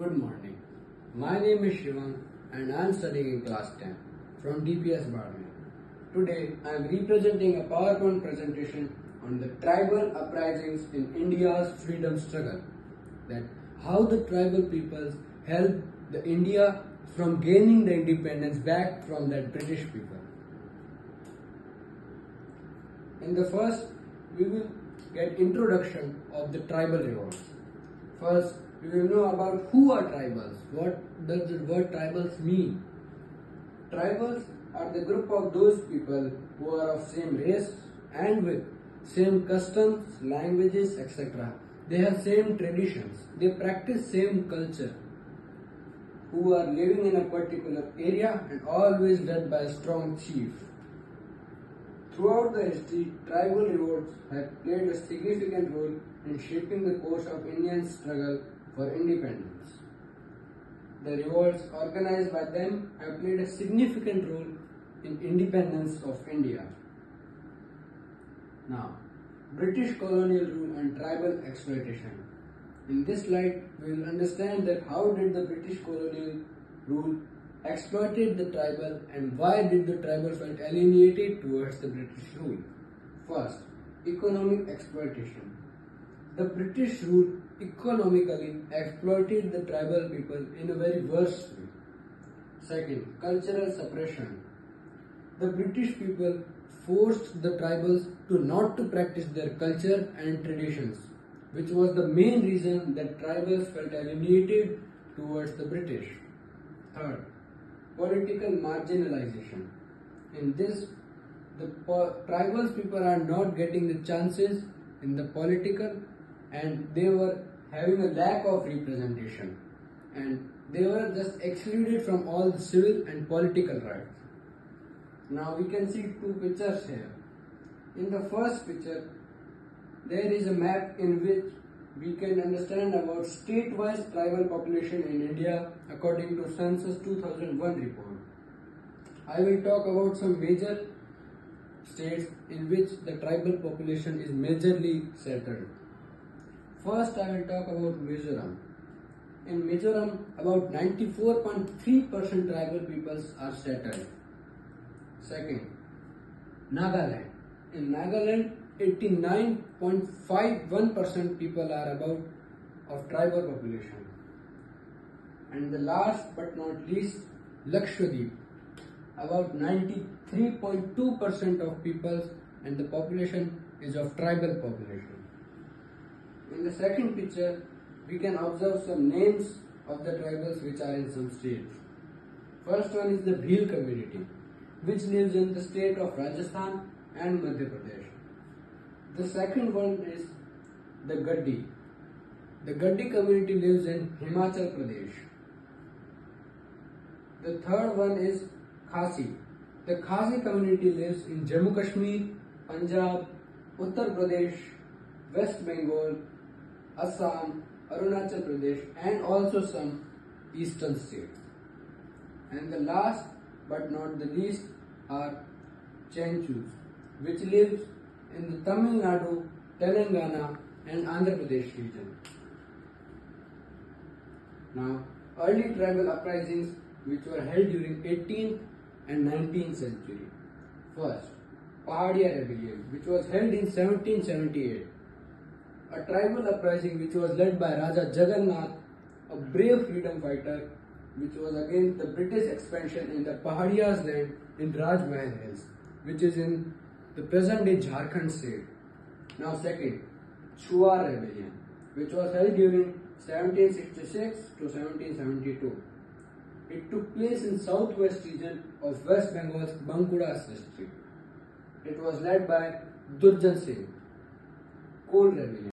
Good morning. My name is Shivam and I am studying in class 10 from DPS Barme. Today I am representing a PowerPoint presentation on the tribal uprisings in India's freedom struggle. That how the tribal peoples helped the India from gaining the independence back from that British people. In the first, we will get introduction of the tribal revolts. First, we will know about who are tribals. What does the word tribals mean? Tribals are the group of those people who are of same race and with same customs, languages, etc. They have same traditions. They practice same culture. Who are living in a particular area and always led by a strong chief. Throughout the history, tribal revolts have played a significant role in shaping the course of Indian struggle for independence. The revolts organized by them have played a significant role in independence of India. Now, British colonial rule and tribal exploitation. In this slide, we will understand that how did the British colonial rule exploited the tribal and why did the tribal felt alienated towards the British rule. First, economic exploitation. The British rule economically exploited the tribal people in a very worse way. Second, cultural suppression. The British people forced the tribals to not to practice their culture and traditions, which was the main reason that tribals felt alienated towards the British. Third, political marginalization. In this, the tribals people are not getting the chances in the political and they were having a lack of representation and they were just excluded from all the civil and political rights. Now we can see two pictures here. In the first picture, there is a map in which we can understand about state-wise tribal population in India according to Census 2001 report. I will talk about some major states in which the tribal population is majorly settled. First, I will talk about Mizoram. In Mizoram, about 94.3% tribal peoples are settled. Second, Nagaland. In Nagaland, 89.51% people are about of tribal population. And the last but not least, Lakshadweep. About 93.2% of people and the population is of tribal population. In the second picture, we can observe some names of the tribals which are in some states. First one is the Bhil community, which lives in the state of Rajasthan and Madhya Pradesh. The second one is the Gaddi. The Gaddi community lives in Himachal Pradesh. The third one is Khasi. The Khasi community lives in Jammu Kashmir, Punjab, Uttar Pradesh, West Bengal, Assam, Arunachal Pradesh and also some eastern states. And the last but not the least are Chenchus, which lives in the Tamil Nadu, Telangana and Andhra Pradesh region. Now, early tribal uprisings which were held during 18th and 19th century. First, Pahadia Rebellion, which was held in 1778. A tribal uprising which was led by Raja Jagannath, a brave freedom fighter, which was against the British expansion in the Pahadia's land in Rajmahal Hills, which is in the present day Jharkhand state. Now second, Chuar Rebellion, which was held during 1766 to 1772. It took place in southwest region of West Bengal's Bankura district. It was led by Durjan Singh. Kol Rebellion.